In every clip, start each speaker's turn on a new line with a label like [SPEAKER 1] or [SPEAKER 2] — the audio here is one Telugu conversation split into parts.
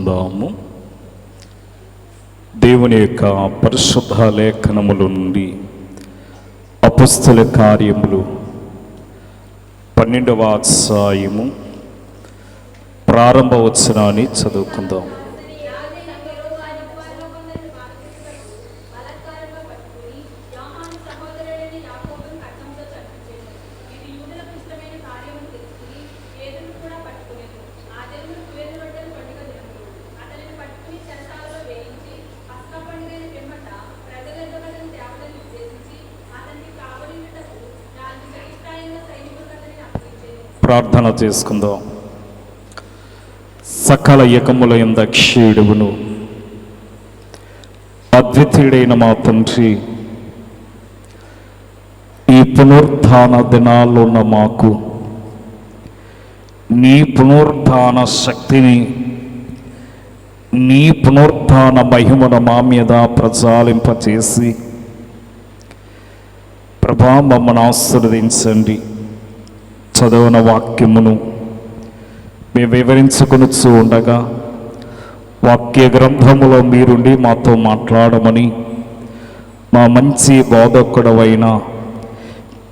[SPEAKER 1] చేసుకుందాము. దేవుని యొక్క పరిశుద్ధ లేఖనముల నుండి అపొస్తలుల కార్యములు 12వ అధ్యాయము ప్రారంభ వచనాన్ని చదువుకుందాం. ప్రార్థన చేసుకుందాం. సకల యుగముల యందు అక్షయుడును అద్వితీయుడైన మా తండ్రి, ఈ పునరుత్థాన దినాల్లో ఉన్న మాకు నీ పునరుత్థాన శక్తిని, నీ పునరుత్థాన మహిమను మా మీద ప్రజ్వలింపచేసి ప్రభా మమ్మల్ని ఆశీర్వదించండి. చదవన వాక్యమును మేము వివరించుకొనుచూ ఉండగా వాక్య గ్రంథములో మీరుండి మాతో మాట్లాడమని మా మంచి బోధకుడవైన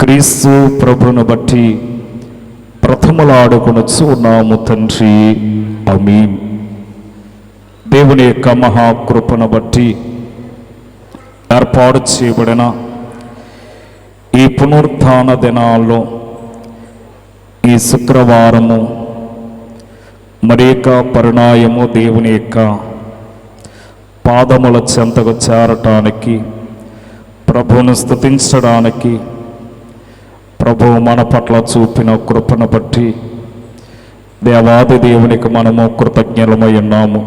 [SPEAKER 1] క్రీస్తు ప్రభువును బట్టి ప్రథములాడుకొనుచూ ఉన్నాము తండ్రి, ఆమేన్. దేవుని యొక్క మహాకృపను బట్టి ఏర్పాటు చేయబడిన ఈ పునరుత్థాన దినాల్లో ఈ శుక్రవారము మరేక పరిణాయము దేవుని యొక్క పాదముల చెంతకు చేరటానికి, ప్రభువును స్తుతించడానికి ప్రభువు మన పట్ల చూపిన కృపను బట్టి దేవాది దేవునికి మనము కృతజ్ఞులమై ఉన్నాము.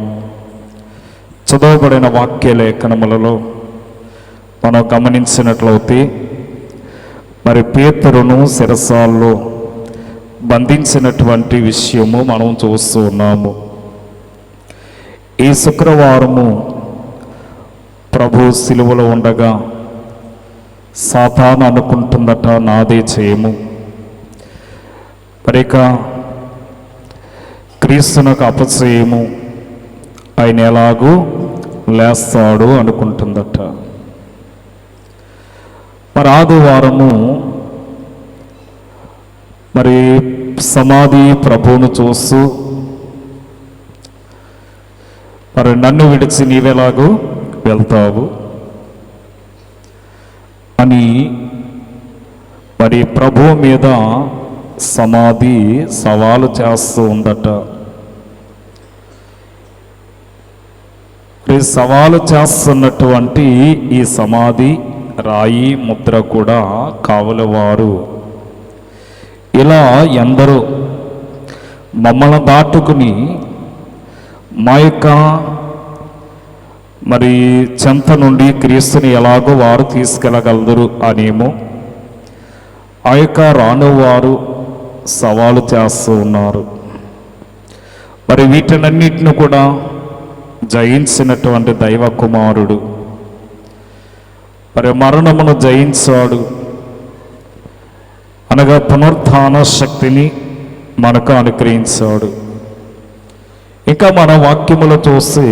[SPEAKER 1] చదవబడిన వాక్య లేఖనములలో మనం గమనించినట్లయితే మరి పేతురును శిరసాల్లో బంధించినటువంటి విషయము మనం చూస్తూ ఉన్నాము. ఈ శుక్రవారము ప్రభు సిలువలో ఉండగా సాతాను అనుకుంటుందట నాదే చేయము, మరిక క్రీస్తునకు అపజయము, ఆయన ఎలాగూ లేస్తాడు అనుకుంటుందట. మరి ఆదివారము మరి సమాధి ప్రభువును చూస్తూ మరి నన్ను విడిచి నీవెలాగూ వెళ్తావు అని మరి ప్రభువు మీద సమాధి సవాలు చేస్తూ ఉందట. సవాలు చేస్తున్నటువంటి ఈ సమాధి రాయి ముద్ర కూడా కావలవారు ఇలా ఎందరో మమ్మల్ని దాటుకుని మా యొక్క మరి చెంత నుండి క్రీస్తుని ఎలాగో వారు తీసుకెళ్ళగలరు అనేమో ఆ యొక్క రానువారు సవాలు చేస్తూ ఉన్నారు. మరి వీటినన్నిటిని కూడా జయించినటువంటి దైవ కుమారుడు మరి మరణమును జయించాడు, అనగా పునరుత్థాన శక్తిని మనకు అనుగ్రహించాడు. ఇంకా మన వాక్యములో చూస్తే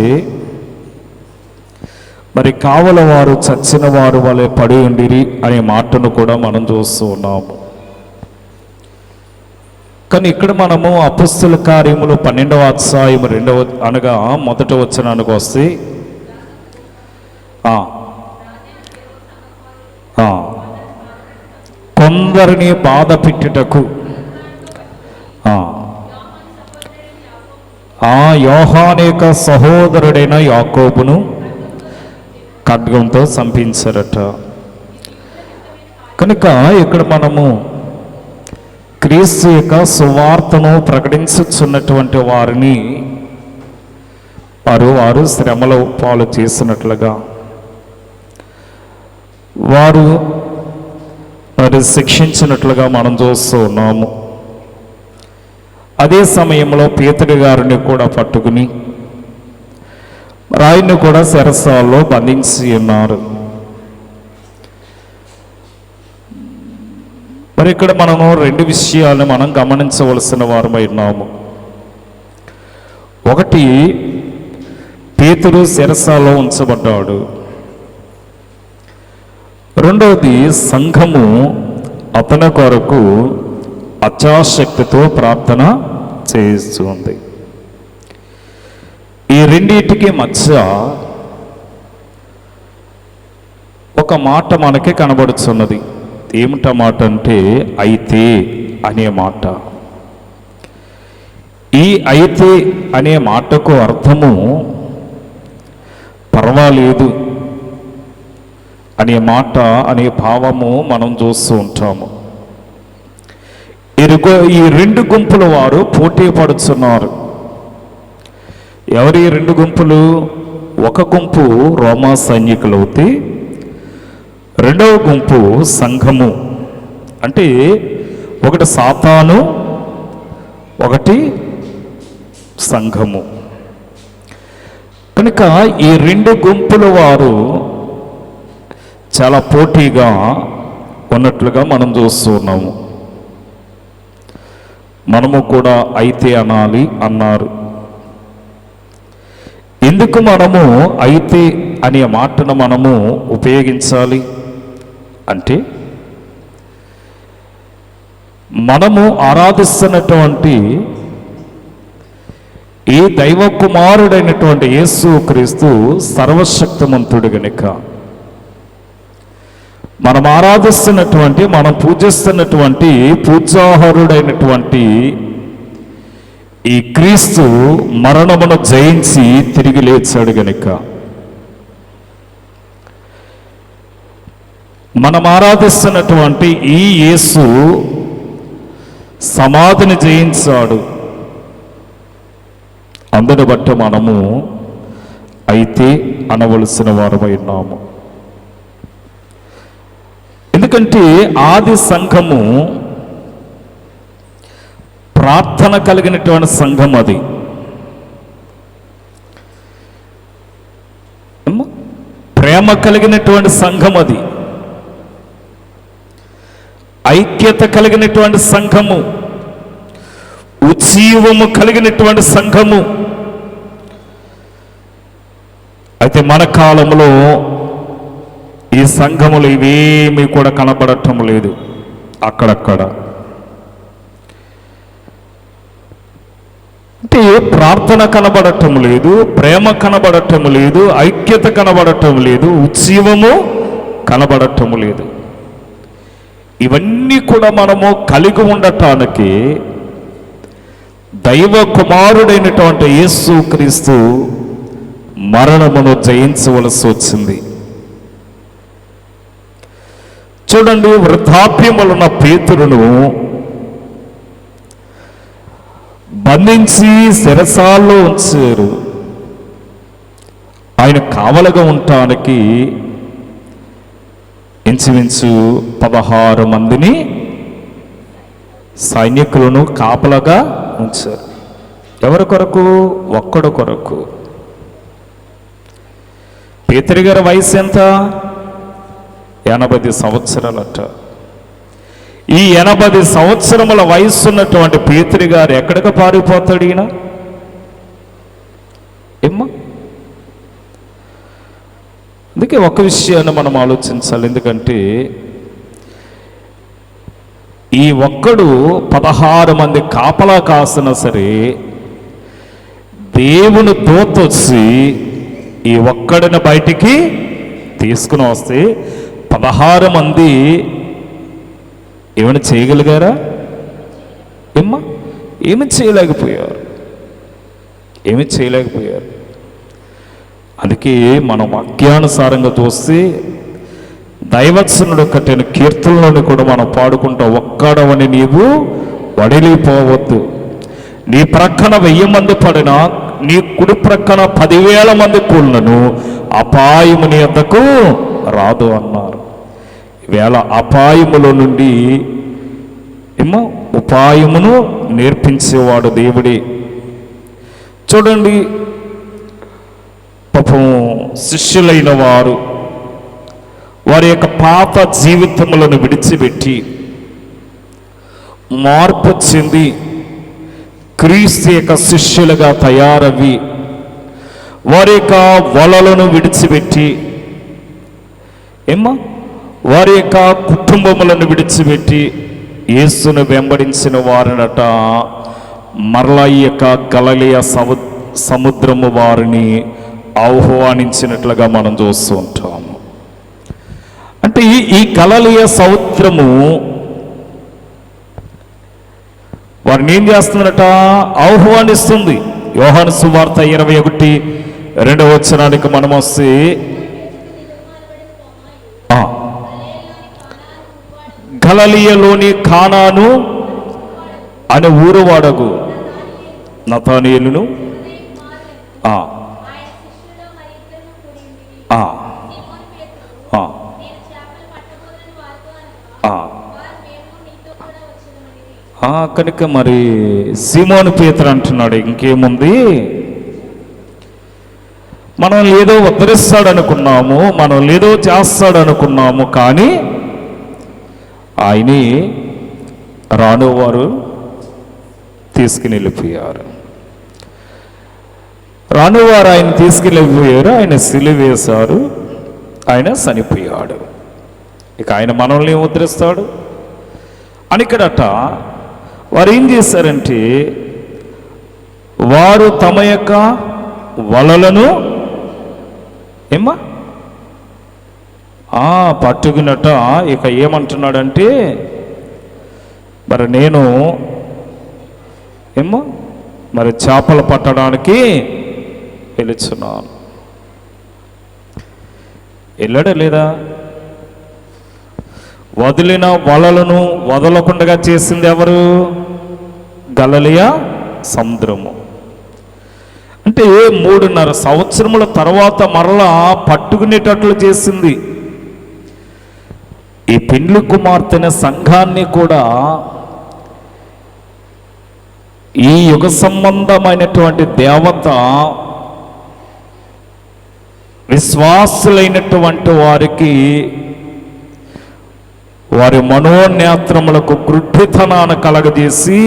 [SPEAKER 1] మరి కావల వారు చచ్చిన వారు వలె పడి ఉండిరి అనే మాటను కూడా మనం చూస్తూ ఉన్నాము. కానీ ఇక్కడ మనము అపొస్తలుల కార్యములు 12వ అధ్యాయం 2వ అనగా మొదటి వచనానికి వస్తే కొందరిని బాధ పెట్టుటకు యోహాను యొక్క సహోదరుడైన యాకోబును ఖడ్గంతో చంపించారట. కనుక ఇక్కడ మనము క్రీస్తు యొక్క సువార్తను ప్రకటించుచున్నటువంటి వారిని వారు శ్రమల పాలు చేసినట్లుగా వారు మరి శిక్షించినట్లుగా మనం చూస్తూ ఉన్నాము. అదే సమయంలో పేతురు గారిని కూడా పట్టుకుని ఆయన్ని కూడా చెరసాలలో బంధించి ఉన్నారు. మరి ఇక్కడ మనము రెండు విషయాలను మనం గమనించవలసిన వారమై ఉన్నాము. ఒకటి, పేతురు శిరసాలో ఉంచబడ్డాడు. రెండవది, సంఘము అతని కొరకు అత్యాశక్తితో ప్రార్థన చేస్తుంది. ఈ రెండింటికి మధ్య ఒక మాట మనకి కనబడుతున్నది. ఏమిటా మాట అంటే అయితే అనే మాట. ఈ అయితే అనే మాటకు అర్థము పర్వాలేదు అనే మాట అనే భావము మనం చూస్తూ ఉంటాము. ఈ రెండు గుంపుల వారు పోటీ పడుతున్నారు. ఎవరి రెండు గుంపులు? ఒక గుంపు రోమా సైనికులు అవుతే, రెండవ గుంపు సంఘము. అంటే ఒకటి సాతాను, ఒకటి సంఘము. కనుక ఈ రెండు గుంపుల వారు చాలా పోటీగా ఉన్నట్లుగా మనం చూస్తున్నాము. మనము కూడా అయితే అనాలి అన్నారు. ఎందుకు మనము అయితే అనే మాటను మనము ఉపయోగించాలి అంటే, మనము ఆరాధిస్తున్నటువంటి ఈ దైవ కుమారుడైనటువంటి యేసు క్రీస్తు సర్వశక్తిమంతుడు గనుక, మనం ఆరాధిస్తున్నటువంటి, మనం పూజిస్తున్నటువంటి పూజార్హుడైనటువంటి ఈ క్రీస్తు మరణమును జయించి తిరిగి లేచాడు గనుక, మనం ఆరాధిస్తున్నటువంటి ఈ యేసు సమాధిని జయించాడు. అందుని బట్టి మనము అయితే అనవలసిన వారమై ఉన్నాము. ఎందుకంటే ఆది సంఘము ప్రార్థన కలిగినటువంటి సంఘం. అది ప్రేమ కలిగినటువంటి సంఘం. అది ఐక్యత కలిగినటువంటి సంఘము, ఉజ్జీవము కలిగినటువంటి సంఘము. అయితే మన కాలంలో ఈ సంఘములు ఇవేమీ కూడా కనబడటం లేదు. అక్కడక్కడ అంటే ప్రార్థన కనబడటం లేదు, ప్రేమ కనబడటం లేదు, ఐక్యత కనబడటం లేదు, ఉజ్జీవము కనబడటం లేదు. ఇవన్నీ కూడా మనము కలిగి ఉండటానికి దైవ కుమారుడైనటువంటి యేసు క్రీస్తు మరణమును జయించవలసి వచ్చింది. చూడండి, వృద్ధాప్యములున్న పేతురును బంధించి శిరసాల్లో ఉంచారు. ఆయన కావలగా ఉండటానికి ఇంచుమించు 16 మందిని సైనికులను కాపలగా ఉంచారు. ఎవరి కొరకు? ఒక్కడు కొరకు. పేతురు గారి వయసు ఎంత? 80 సంవత్సరాలట. ఈ 80 సంవత్సరముల వయస్సు ఉన్నటువంటి పేతురు గారు ఎక్కడికి పారిపోతాడు? ఈయన ఏమ్మా? అందుకే ఒక విషయాన్ని మనం ఆలోచించాలి. ఎందుకంటే ఈ ఒక్కడు 16 మంది కాపలా కాసినా సరే, దేవుని దూత వచ్చి ఈ ఒక్కడిని బయటికి తీసుకుని వస్తే 16 మంది ఏమైనా చేయగలిగారా? ఏమ్మా? ఏమి చేయలేకపోయారు. ఏమి చేయలేకపోయారు. అందుకే మనం వాక్యానుసారంగా చూస్తే దైవత్సనుడు కట్టిన కీర్తనలను కూడా మనం పాడుకుంటాం. ఒక్కడవని నీవు వడిలిపోవద్దు. నీ ప్రక్కన 1000 మంది పడినా, నీ కుడి ప్రక్కన 10,000 మంది కూలినను అపాయము నీ వద్దకు రాదు అన్నారు. ఈవేళ అపాయములో నుండి ఏమో ఉపాయమును నేర్పించేవాడు దేవుడే. చూడండి, పాపం శిష్యులైన వారు వారి యొక్క పాత జీవితములను విడిచిపెట్టి మార్పు చెంది క్రీస్తు యొక్క శిష్యులుగా తయారవి వారి యొక్క వలలను విడిచిపెట్టి వారి యొక్క కుటుంబములను విడిచిపెట్టి యేసును వెంబడించిన వారినట మరలా ఈ యొక్క గలిలయ సముద్రము వారిని ఆహ్వానించినట్లుగా మనం చూస్తూ ఉంటాము. అంటే ఈ గలిలయ సముద్రము వారిని ఏం చేస్తుందట? ఆహ్వానిస్తుంది. యోహాను సువార్త 21:2 మనం వస్తే, గలిలయలోని కానాను అనే ఊరువాడగు నతానీయులును కనుక మరి సీమోను పేతురు అంటున్నాడు, ఇంకేముంది, మనం ఏదో ఉద్ధరిస్తాడనుకున్నాము, మనం ఏదో చేస్తాడనుకున్నాము, కానీ ఆయనే రానువారు తీసుకుని వెళ్ళిపోయారు. రానువారు ఆయన తీసుకుని వెళ్ళిపోయారు. ఆయన సిలువేశారు, ఆయన చనిపోయాడు. ఇక ఆయన మనల్ని ఉద్ధరిస్తాడు అని ఇక్కడట వారు ఏం చేశారంటే, వారు తమ యొక్క వలలను పట్టుకున్నట. ఇక ఏమంటున్నాడంటే, మరి నేను మరి చేపలు పట్టడానికి వెళుచున్నాను. వెళ్ళాడా లేదా? వదిలిన వలలను వదలకుండా చేసింది ఎవరు? గలిలయ సముద్రము. అంటే 3.5 సంవత్సరముల తర్వాత మరలా పట్టుకునేటట్లు చేసింది. ఈ పెండ్లి కుమార్తెన సంఘాన్ని కూడా ఈ యుగ సంబంధమైనటువంటి దేవత విశ్వాసులైనటువంటి వారికి వారి మనోనేత్రములకు గ్రుడ్డితనాన్ని కలగజేసి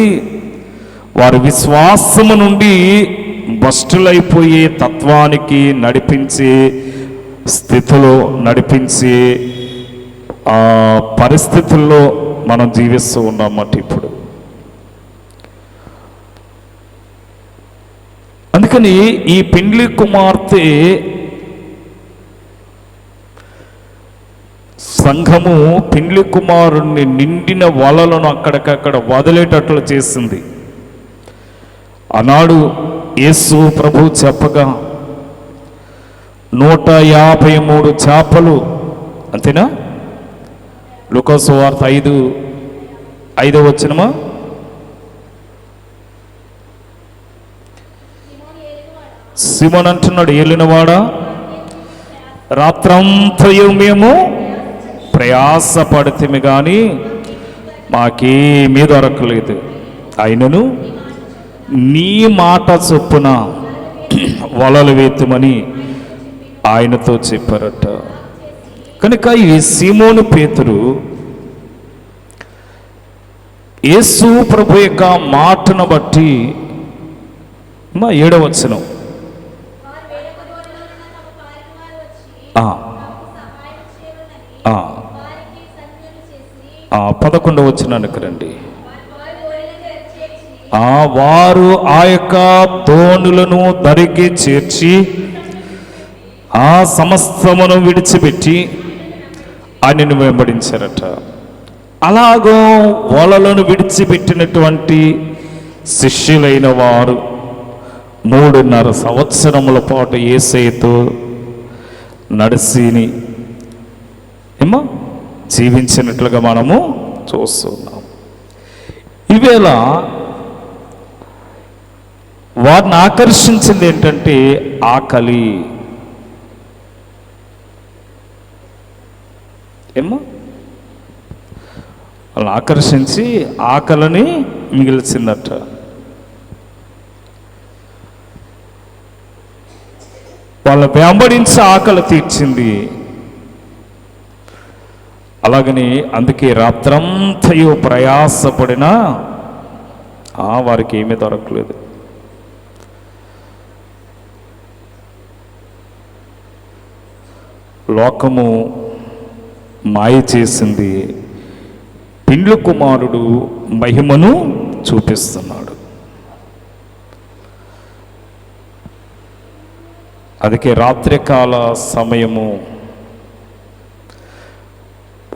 [SPEAKER 1] వారి విశ్వాసము నుండి భ్రష్టులైపోయే తత్వానికి నడిపించే స్థితిలో నడిపించే పరిస్థితుల్లో మనం జీవిస్తూ ఉన్నామట ఇప్పుడు. అందుకని ఈ పెండ్లి కుమార్తె సంఘము పెండ్లి కుమారుణ్ణి నిండిన వలలను అక్కడికక్కడ వదిలేటట్లు చేసింది. ఆనాడు యేసు ప్రభు చెప్పగా 153 చేపలు, అంతేనా? లూకా సువార్త 5:5 సీమోను అంటున్నాడు, ఏలినవాడా, రాత్రంతయు మేము ప్రయాసపడితిమి కానీ మాకేమీ దొరకలేదు, అయినను నీ మాట చొప్పున వలలు వేతుమని ఆయనతో చెప్పారట. కనుక ఈ సీమోను పేతురు యేసు ప్రభు యొక్క మాటను బట్టి 7వ వచనం, 11వ వచనానికి రండి. వారు ఆ యొక్క దోణులను దరికి చేర్చి ఆ సమస్తమును విడిచిపెట్టి ఆయనను వెంబడించారట. అలాగో వలలను విడిచిపెట్టినటువంటి శిష్యులైన వారు 3.5 సంవత్సరముల పాటు యేసయ్యతో నడిసిని జీవించినట్లుగా మనము చూస్తున్నాం. ఈవేళ వారిని ఆకర్షించింది ఏంటంటే ఆకలి. వాళ్ళని ఆకర్షించి ఆకలిని మిగిల్చిందట. వాళ్ళ వెంబడించి ఆకలి తీర్చింది. అలాగని అందుకే రాత్రంతయు ప్రయాసపడినా వారికి ఏమీ దొరకలేదు. లోకము మాయ చేసింది, పెండ్లి కుమారుడు మహిమను చూపిస్తున్నాడు. అందుకే రాత్రికాల సమయము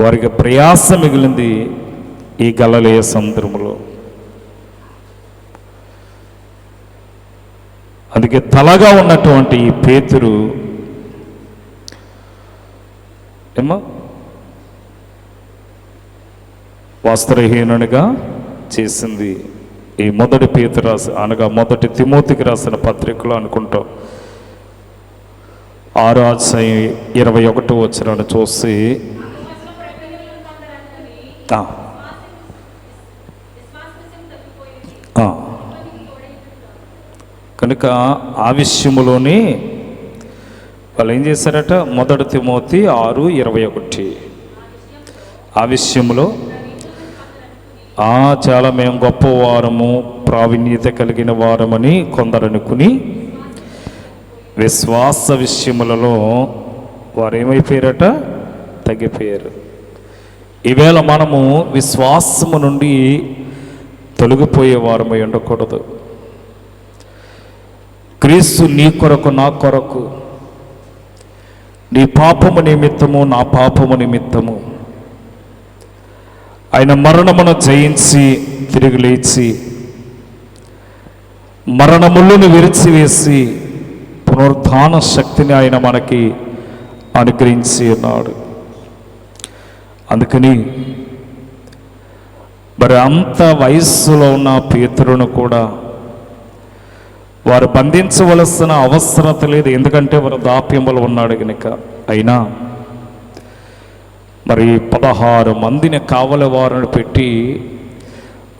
[SPEAKER 1] వారికి ప్రయాస మిగిలింది ఈ గలిలయ సముద్రములో. అందుకే తలగా ఉన్నటువంటి ఈ పేతురు వస్త్రహీనునిగా చేసింది. ఈ మొదటి పేతురు రాసి అనగా మొదటి తిమోతికి రాసిన పత్రికలో అనుకుంటాం 6:21 చూసి, కనుక ఆ విషయములోనే వాళ్ళు ఏం చేశారట, మొదటి తిమోతి 6:21 ఆ విషయంలో చాలా మేము గొప్పవారము ప్రావీణ్యత కలిగిన వారమని కొందరు అనుకుని విశ్వాస విషయములలో వారు ఏమైపోయారట, తగ్గిపోయారు. ఈవేళ మనము విశ్వాసము నుండి తొలగిపోయే వారమై ఉండకూడదు. క్రీస్తు నీ కొరకు నా కొరకు, నీ పాపము నిమిత్తము నా పాపము నిమిత్తము ఆయన మరణమును జయించి తిరిగి లేచి మరణములను విరిచివేసి పునరుద్ధాన శక్తిని ఆయన మనకి అనుగ్రహించి ఉన్నాడు. అందుకని మరి అంత వయస్సులో ఉన్న పేతురును కూడా వారు బంధించవలసిన అవసరత లేదు, ఎందుకంటే వారు దాప్యములు ఉన్నాడు కనుక. అయినా మరి 16 మందిని కావలి వారిని పెట్టి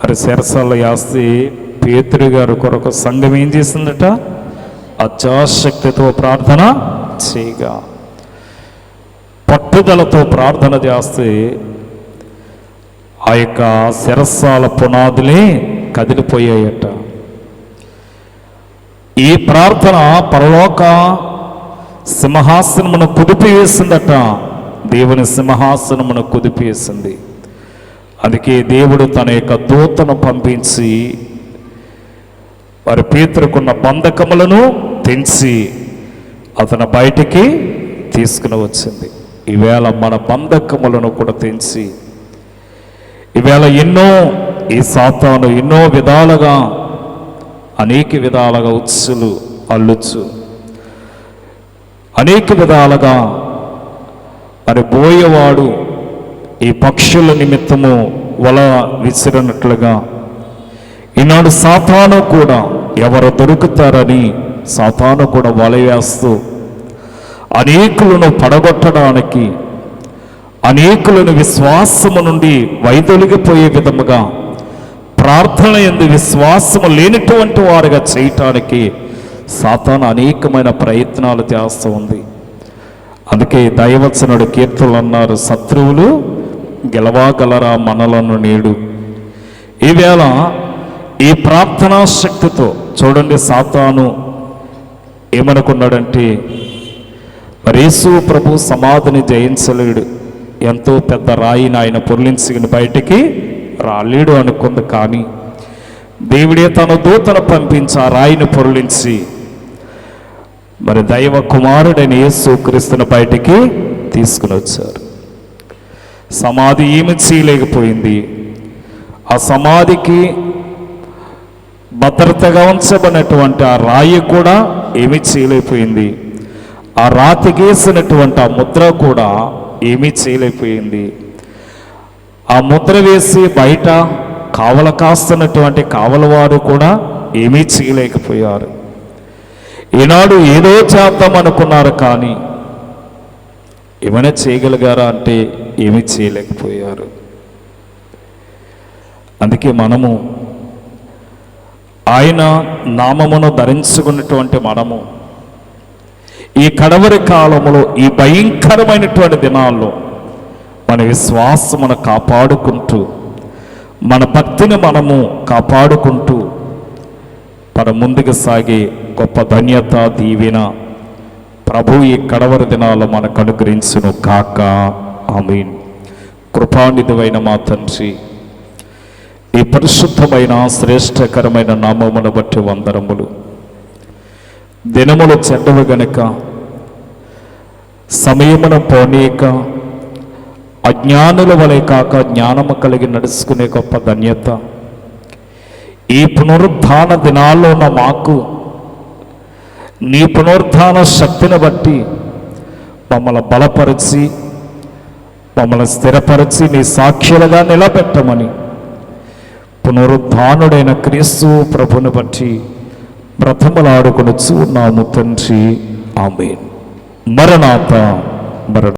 [SPEAKER 1] మరి శిరసాల వేస్తే పేతురు గారు కొరకు సంఘం ఏం చేసిందట, అత్యాశక్తితో ప్రార్థన చేయగా, పట్టుదలతో ప్రార్థన చేస్తే ఆ యొక్క శిరస్సాల పునాదులే కదిలిపోయాయట. ఈ ప్రార్థన పరలోక సింహాసనమును కుదిపివేసిందట. దేవుని సింహాసనమును కుదిపివేసింది. అందుకే దేవుడు తన యొక్క దూతను పంపించి వారి పేతురుకున్న బంధకములను తెంచి అతను బయటికి తీసుకుని వచ్చింది. ఈవేళ మన బంధకములను కూడా తెంచి, ఈవేళ ఈ సాతాను ఎన్నో విధాలుగా అనేక విధాలుగా ఉత్సులు అల్లుచ్చు, అనేక విధాలుగా మరి బోయేవాడు ఈ పక్షుల నిమిత్తము వల విసిరినట్లుగా ఈనాడు సాతాను కూడా ఎవరు దొరుకుతారని సాతాను కూడా వల వేస్తూ అనేకులను పడగొట్టడానికి, అనేకులను విశ్వాసము నుండి వైదొలిగిపోయే విధముగా ప్రార్థన యందు విశ్వాసము లేనటువంటి వారుగా చేయటానికి సాతాను అనేకమైన ప్రయత్నాలు చేస్తూ ఉంది. అందుకే దైవచనుడు కీర్తనలు అన్నారు, శత్రువులు గెలవాగలరా మనలను నేడు. ఈవేళ ఈ ప్రార్థనా శక్తితో చూడండి, సాతాను ఏమనుకున్నాడంటే మరి యేసు ప్రభు సమాధిని జయించలేడు, ఎంతో పెద్ద రాయిని ఆయన పొర్లించుకుని బయటికి రాలేడు అనుకుంది. కానీ దేవుడే తన దూతను పంపించి ఆ రాయిని పొర్లించి మరి దైవ కుమారుడైన యేసు క్రీస్తుని బయటికి తీసుకుని వచ్చారు. సమాధి ఏమి చేయలేకపోయింది. ఆ సమాధికి భద్రతగా ఉంచబడినటువంటి ఆ రాయి కూడా ఏమీ చేయలేకపోయింది. ఆ రాతి గీసినటువంటి ఆ ముద్ర కూడా ఏమీ చేయలేకపోయింది. ఆ ముద్ర వేసి బయట కావల కాస్తున్నటువంటి కావలవారు కూడా ఏమీ చేయలేకపోయారు. ఈనాడు ఏదో చేద్దాం అనుకున్నారు, కానీ ఏమైనా చేయగలిగారా అంటే ఏమీ చేయలేకపోయారు. అందుకే మనము ఆయన నామమును ధరించుకున్నటువంటి మనము ఈ కడవరి కాలంలో, ఈ భయంకరమైనటువంటి దినాల్లో మన విశ్వాసమును కాపాడుకుంటూ, మన భక్తిని మనము కాపాడుకుంటూ మన ముందుకు సాగే గొప్ప ధన్యత, దీవెన ప్రభు ఈ కడవరి దినాలు మనకు అనుగ్రహించును కాక. ఆమేన్. కృపానిధివైన మా తండ్రి, ఈ పరిశుద్ధమైన శ్రేష్టకరమైన నామమును బట్టి వందనములు. దినములు చెడ్డవి గనుక సమయమును పోనీక అజ్ఞానుల వలె కాక జ్ఞానము కలిగి నడుచుకునే గొప్ప ధన్యత ఈ పునరుద్ధాన దినాల్లో ఉన్న మాకు నీ పునరుద్ధాన శక్తిని బట్టి మమ్మల్ని బలపరిచి మమ్మల్ని స్థిరపరిచి నీ సాక్షులుగా నిలబెట్టమని పునరుద్ధానుడైన క్రీస్తు ప్రభుని బట్టి బ్రతములాడుకొనుచు ఉన్నాము తండ్రి. ఆమేన్. మరణాత మరణ